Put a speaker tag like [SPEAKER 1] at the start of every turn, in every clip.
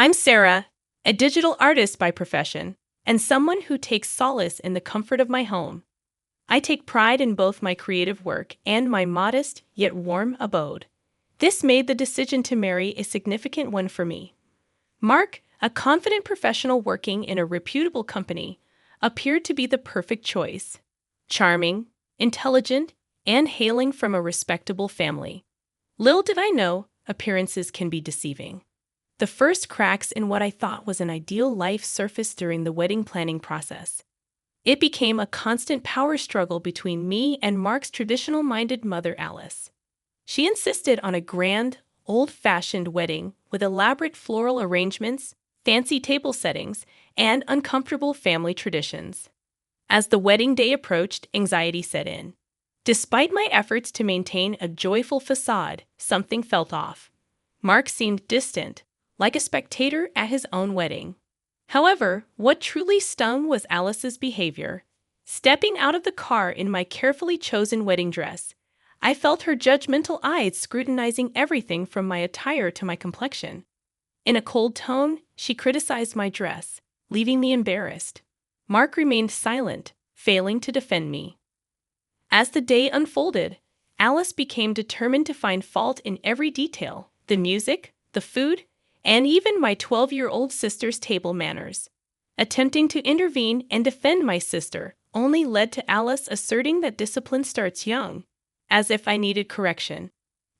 [SPEAKER 1] I'm Sarah, a digital artist by profession, and someone who takes solace in the comfort of my home. I take pride in both my creative work and my modest yet warm abode. This made the decision to marry a significant one for me. Mark, a confident professional working in a reputable company, appeared to be the perfect choice. Charming, intelligent, and hailing from a respectable family. Little did I know, appearances can be deceiving. The first cracks in what I thought was an ideal life surfaced during the wedding planning process. It became a constant power struggle between me and Mark's traditional-minded mother, Alice. She insisted on a grand, old-fashioned wedding with elaborate floral arrangements, fancy table settings, and uncomfortable family traditions. As the wedding day approached, anxiety set in. Despite my efforts to maintain a joyful facade, something felt off. Mark seemed distant, like a spectator at his own wedding. However, what truly stung was Alice's behavior. Stepping out of the car in my carefully chosen wedding dress, I felt her judgmental eyes scrutinizing everything from my attire to my complexion. In a cold tone, she criticized my dress, leaving me embarrassed. Mark remained silent, failing to defend me. As the day unfolded, Alice became determined to find fault in every detail: the music, the food, and even my 12-year-old sister's table manners. Attempting to intervene and defend my sister only led to Alice asserting that discipline starts young, as if I needed correction.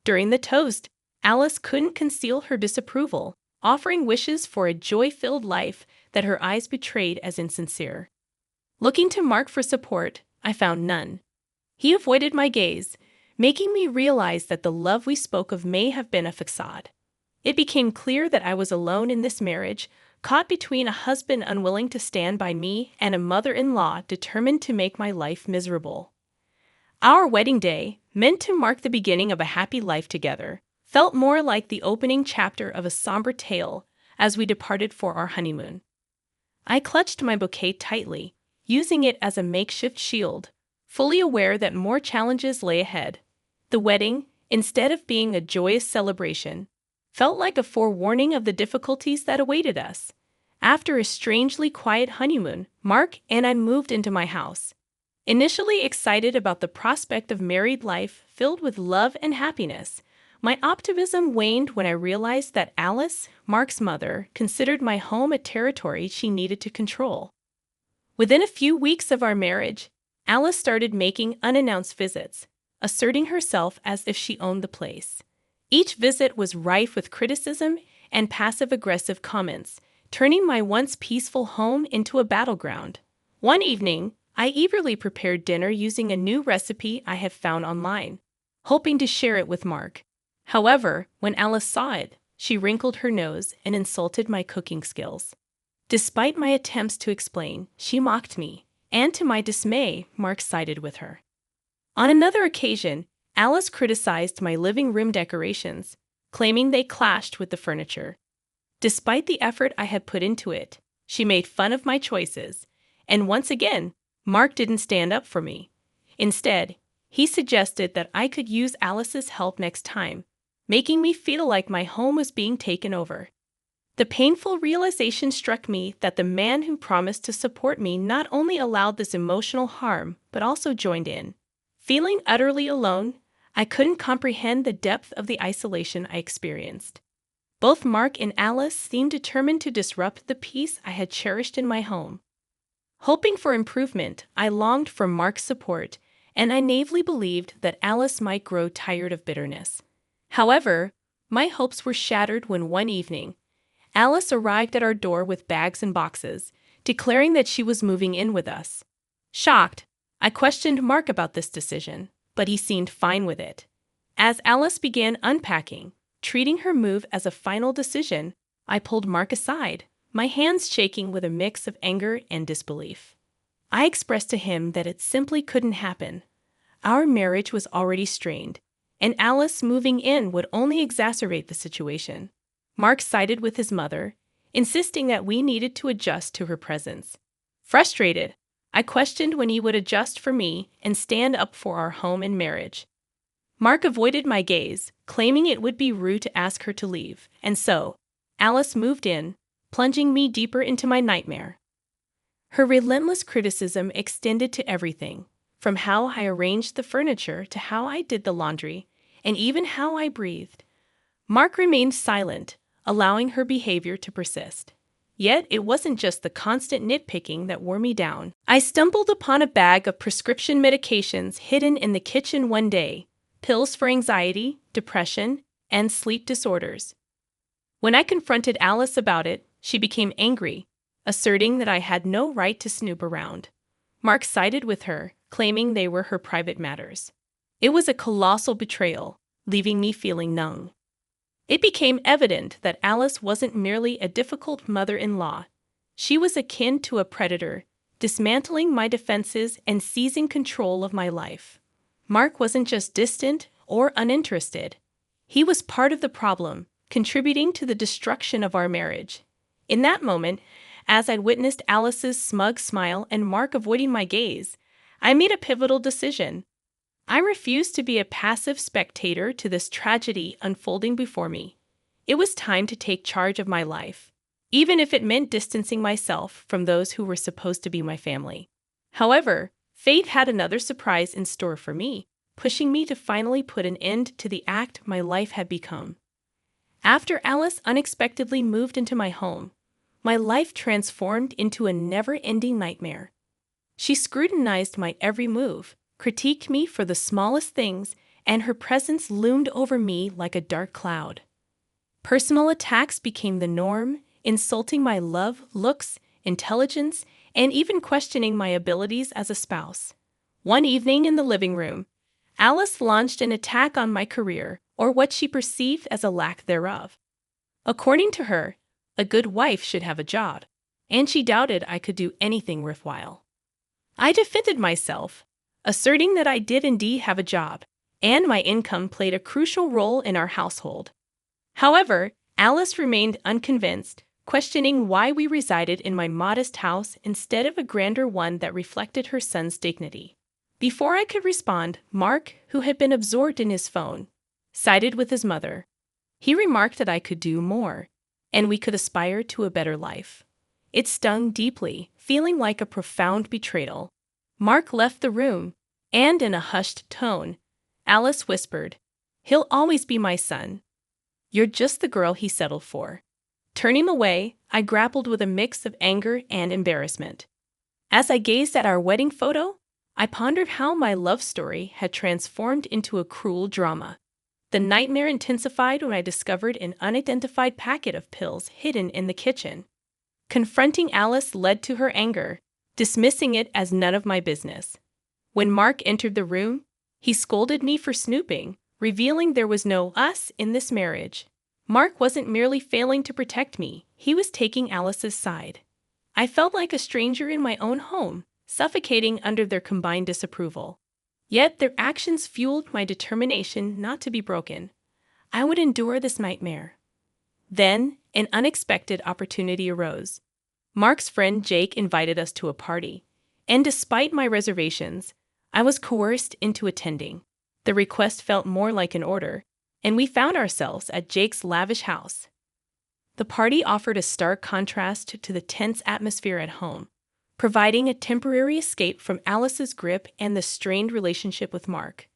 [SPEAKER 1] During the toast, Alice couldn't conceal her disapproval, offering wishes for a joy-filled life that her eyes betrayed as insincere. Looking to Mark for support, I found none. He avoided my gaze, making me realize that the love we spoke of may have been a facade. It became clear that I was alone in this marriage, caught between a husband unwilling to stand by me and a mother-in-law determined to make my life miserable. Our wedding day, meant to mark the beginning of a happy life together, felt more like the opening chapter of a somber tale as we departed for our honeymoon. I clutched my bouquet tightly, using it as a makeshift shield, fully aware that more challenges lay ahead. The wedding, instead of being a joyous celebration, felt like a forewarning of the difficulties that awaited us. After a strangely quiet honeymoon, Mark and I moved into my house. Initially excited about the prospect of married life filled with love and happiness, my optimism waned when I realized that Alice, Mark's mother, considered my home a territory she needed to control. Within a few weeks of our marriage, Alice started making unannounced visits, asserting herself as if she owned the place. Each visit was rife with criticism and passive-aggressive comments, turning my once peaceful home into a battleground. One evening, I eagerly prepared dinner using a new recipe I had found online, hoping to share it with Mark. However, when Alice saw it, she wrinkled her nose and insulted my cooking skills. Despite my attempts to explain, she mocked me, and to my dismay, Mark sided with her. On another occasion, Alice criticized my living room decorations, claiming they clashed with the furniture. Despite the effort I had put into it, she made fun of my choices, and once again, Mark didn't stand up for me. Instead, he suggested that I could use Alice's help next time, making me feel like my home was being taken over. The painful realization struck me that the man who promised to support me not only allowed this emotional harm, but also joined in. Feeling utterly alone, I couldn't comprehend the depth of the isolation I experienced. Both Mark and Alice seemed determined to disrupt the peace I had cherished in my home. Hoping for improvement, I longed for Mark's support, and I naively believed that Alice might grow tired of bitterness. However, my hopes were shattered when one evening, Alice arrived at our door with bags and boxes, declaring that she was moving in with us. Shocked, I questioned Mark about this decision, but he seemed fine with it. As Alice began unpacking, treating her move as a final decision, I pulled Mark aside, my hands shaking with a mix of anger and disbelief. I expressed to him that it simply couldn't happen. Our marriage was already strained, and Alice moving in would only exacerbate the situation. Mark sided with his mother, insisting that we needed to adjust to her presence. Frustrated, I questioned when he would adjust for me and stand up for our home and marriage. Mark avoided my gaze, claiming it would be rude to ask her to leave, and so, Alice moved in, plunging me deeper into my nightmare. Her relentless criticism extended to everything, from how I arranged the furniture to how I did the laundry, and even how I breathed. Mark remained silent, allowing her behavior to persist. Yet it wasn't just the constant nitpicking that wore me down. I stumbled upon a bag of prescription medications hidden in the kitchen one day, pills for anxiety, depression, and sleep disorders. When I confronted Alice about it, she became angry, asserting that I had no right to snoop around. Mark sided with her, claiming they were her private matters. It was a colossal betrayal, leaving me feeling numb. It became evident that Alice wasn't merely a difficult mother-in-law. She was akin to a predator, dismantling my defenses and seizing control of my life. Mark wasn't just distant or uninterested. He was part of the problem, contributing to the destruction of our marriage. In that moment, as I'd witnessed Alice's smug smile and Mark avoiding my gaze, I made a pivotal decision. I refused to be a passive spectator to this tragedy unfolding before me. It was time to take charge of my life, even if it meant distancing myself from those who were supposed to be my family. However, fate had another surprise in store for me, pushing me to finally put an end to the act my life had become. After Alice unexpectedly moved into my home, my life transformed into a never-ending nightmare. She scrutinized my every move, critiqued me for the smallest things, and her presence loomed over me like a dark cloud. Personal attacks became the norm, insulting my love, looks, intelligence, and even questioning my abilities as a spouse. One evening in the living room, Alice launched an attack on my career, or what she perceived as a lack thereof. According to her, a good wife should have a job, and she doubted I could do anything worthwhile. I defended myself, asserting that I did indeed have a job, and my income played a crucial role in our household. However, Alice remained unconvinced, questioning why we resided in my modest house instead of a grander one that reflected her son's dignity. Before I could respond, Mark, who had been absorbed in his phone, sided with his mother. He remarked that I could do more, and we could aspire to a better life. It stung deeply, feeling like a profound betrayal. Mark left the room, and in a hushed tone, Alice whispered, "He'll always be my son. You're just the girl he settled for." Turning away, I grappled with a mix of anger and embarrassment. As I gazed at our wedding photo, I pondered how my love story had transformed into a cruel drama. The nightmare intensified when I discovered an unidentified packet of pills hidden in the kitchen. Confronting Alice led to her anger, dismissing it as none of my business. When Mark entered the room, he scolded me for snooping, revealing there was no us in this marriage. Mark wasn't merely failing to protect me, he was taking Alice's side. I felt like a stranger in my own home, suffocating under their combined disapproval. Yet their actions fueled my determination not to be broken. I would endure this nightmare. Then, an unexpected opportunity arose. Mark's friend Jake invited us to a party, and despite my reservations, I was coerced into attending. The request felt more like an order, and we found ourselves at Jake's lavish house. The party offered a stark contrast to the tense atmosphere at home, providing a temporary escape from Alice's grip and the strained relationship with Mark.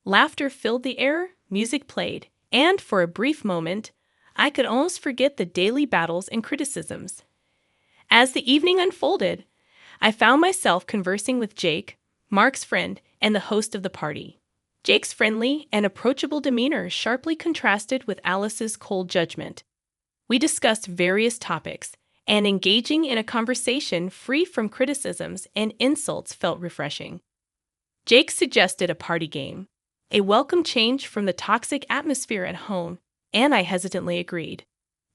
[SPEAKER 1] Laughter filled the air, music played, and for a brief moment, I could almost forget the daily battles and criticisms. As the evening unfolded, I found myself conversing with Jake, Mark's friend, and the host of the party. Jake's friendly and approachable demeanor sharply contrasted with Alice's cold judgment. We discussed various topics, and engaging in a conversation free from criticisms and insults felt refreshing. Jake suggested a party game, a welcome change from the toxic atmosphere at home, and I hesitantly agreed.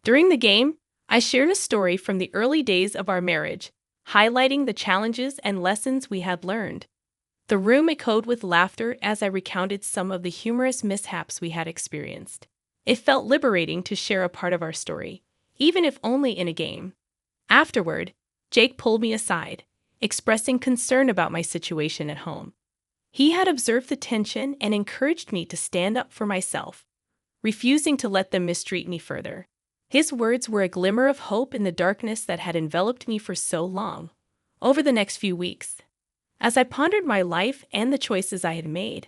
[SPEAKER 1] During the game, I shared a story from the early days of our marriage, highlighting the challenges and lessons we had learned. The room echoed with laughter as I recounted some of the humorous mishaps we had experienced. It felt liberating to share a part of our story, even if only in a game. Afterward, Jake pulled me aside, expressing concern about my situation at home. He had observed the tension and encouraged me to stand up for myself, refusing to let them mistreat me further. His words were a glimmer of hope in the darkness that had enveloped me for so long. Over the next few weeks, as I pondered my life and the choices I had made,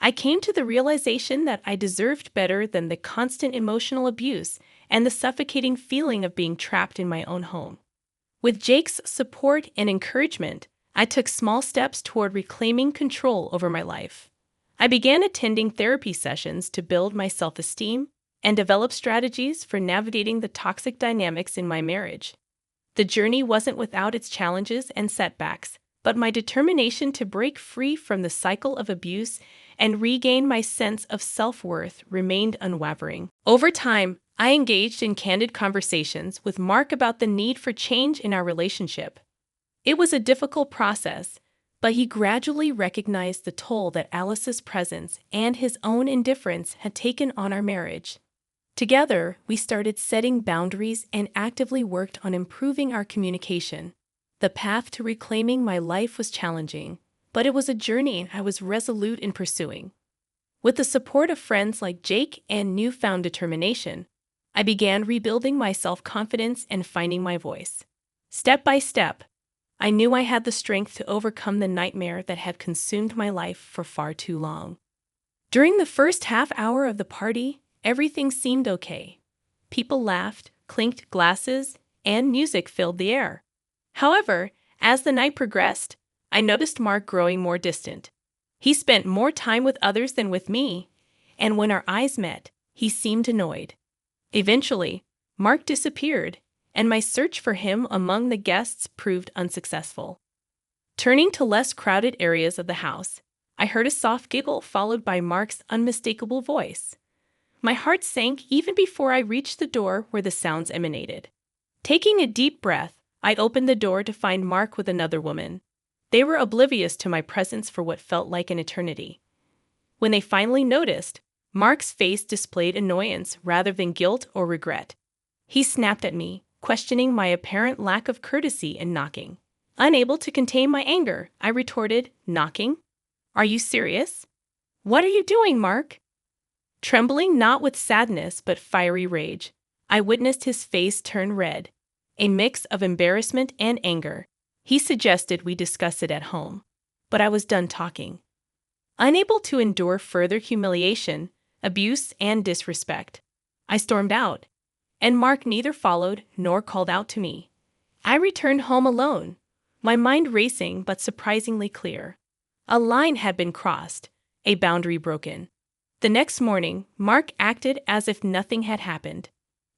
[SPEAKER 1] I came to the realization that I deserved better than the constant emotional abuse and the suffocating feeling of being trapped in my own home. With Jake's support and encouragement, I took small steps toward reclaiming control over my life. I began attending therapy sessions to build my self-esteem and develop strategies for navigating the toxic dynamics in my marriage. The journey wasn't without its challenges and setbacks, but my determination to break free from the cycle of abuse and regain my sense of self-worth remained unwavering. Over time, I engaged in candid conversations with Mark about the need for change in our relationship. It was a difficult process, but he gradually recognized the toll that Alice's presence and his own indifference had taken on our marriage. Together, we started setting boundaries and actively worked on improving our communication. The path to reclaiming my life was challenging, but it was a journey I was resolute in pursuing. With the support of friends like Jake and newfound determination, I began rebuilding my self-confidence and finding my voice. Step by step, I knew I had the strength to overcome the nightmare that had consumed my life for far too long. During the first half hour of the party, everything seemed okay. People laughed, clinked glasses, and music filled the air. However, as the night progressed, I noticed Mark growing more distant. He spent more time with others than with me, and when our eyes met, he seemed annoyed. Eventually, Mark disappeared, and my search for him among the guests proved unsuccessful. Turning to less crowded areas of the house, I heard a soft giggle followed by Mark's unmistakable voice. My heart sank even before I reached the door where the sounds emanated. Taking a deep breath, I opened the door to find Mark with another woman. They were oblivious to my presence for what felt like an eternity. When they finally noticed, Mark's face displayed annoyance rather than guilt or regret. He snapped at me, questioning my apparent lack of courtesy and knocking. Unable to contain my anger, I retorted, "Knocking? Are you serious? What are you doing, Mark?" Trembling not with sadness but fiery rage, I witnessed his face turn red, a mix of embarrassment and anger. He suggested we discuss it at home, but I was done talking. Unable to endure further humiliation, abuse, and disrespect, I stormed out, and Mark neither followed nor called out to me. I returned home alone, my mind racing but surprisingly clear. A line had been crossed, a boundary broken. The next morning, Mark acted as if nothing had happened.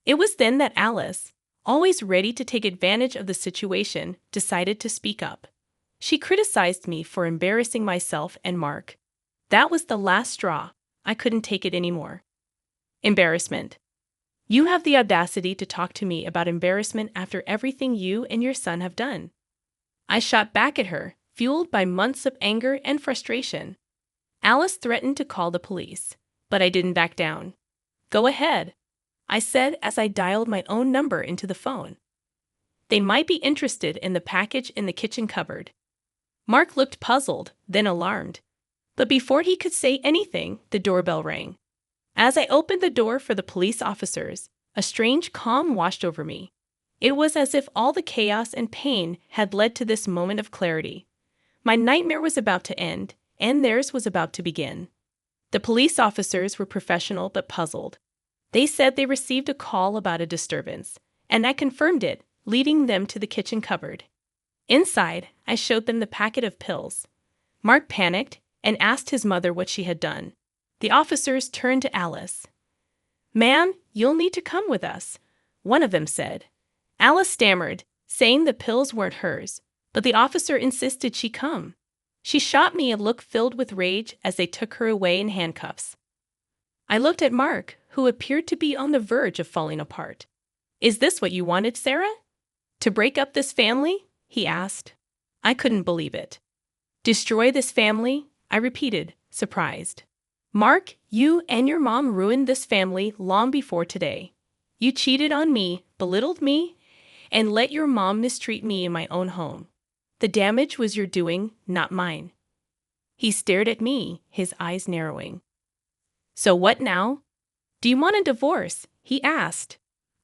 [SPEAKER 1] It was then that Alice, always ready to take advantage of the situation, decided to speak up. She criticized me for embarrassing myself and Mark. That was the last straw. I couldn't take it anymore. Embarrassment. You have the audacity to talk to me about embarrassment after everything you and your son have done. I shot back at her, fueled by months of anger and frustration. Alice threatened to call the police, but I didn't back down. "Go ahead," I said as I dialed my own number into the phone. "They might be interested in the package in the kitchen cupboard." Mark looked puzzled, then alarmed. But before he could say anything, the doorbell rang. As I opened the door for the police officers, a strange calm washed over me. It was as if all the chaos and pain had led to this moment of clarity. My nightmare was about to end, and theirs was about to begin. The police officers were professional but puzzled. They said they received a call about a disturbance, and I confirmed it, leading them to the kitchen cupboard. Inside, I showed them the packet of pills. Mark panicked and asked his mother what she had done. The officers turned to Alice. "Ma'am, you'll need to come with us," one of them said. Alice stammered, saying the pills weren't hers, but the officer insisted she come. She shot me a look filled with rage as they took her away in handcuffs. I looked at Mark, who appeared to be on the verge of falling apart. "Is this what you wanted, Sarah? To break up this family?" he asked. I couldn't believe it. "Destroy this family?" I repeated, surprised. "Mark, you and your mom ruined this family long before today. You cheated on me, belittled me, and let your mom mistreat me in my own home. The damage was your doing, not mine." He stared at me, his eyes narrowing. "So what now? Do you want a divorce?" he asked.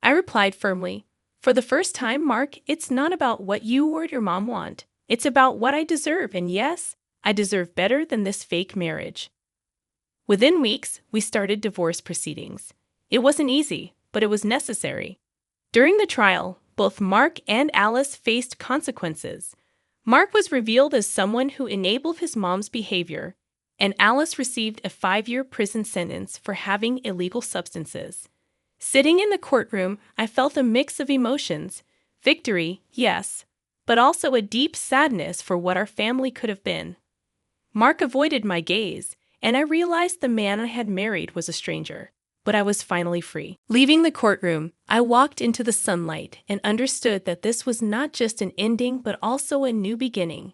[SPEAKER 1] I replied firmly, "For the first time, Mark, it's not about what you or your mom want. It's about what I deserve, and yes, I deserve better than this fake marriage." Within weeks, we started divorce proceedings. It wasn't easy, but it was necessary. During the trial, both Mark and Alice faced consequences. Mark was revealed as someone who enabled his mom's behavior, and Alice received a 5-year prison sentence for having illegal substances. Sitting in the courtroom, I felt a mix of emotions. Victory, yes, but also a deep sadness for what our family could have been. Mark avoided my gaze, and I realized the man I had married was a stranger. But I was finally free. Leaving the courtroom, I walked into the sunlight and understood that this was not just an ending but also a new beginning.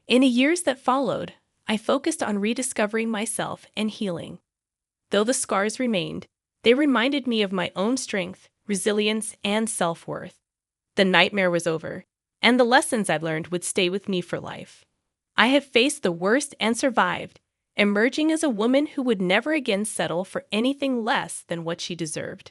[SPEAKER 1] In the years that followed, I focused on rediscovering myself and healing. Though the scars remained, they reminded me of my own strength, resilience, and self-worth. The nightmare was over, and the lessons I learned would stay with me for life. I have faced the worst and survived, emerging as a woman who would never again settle for anything less than what she deserved.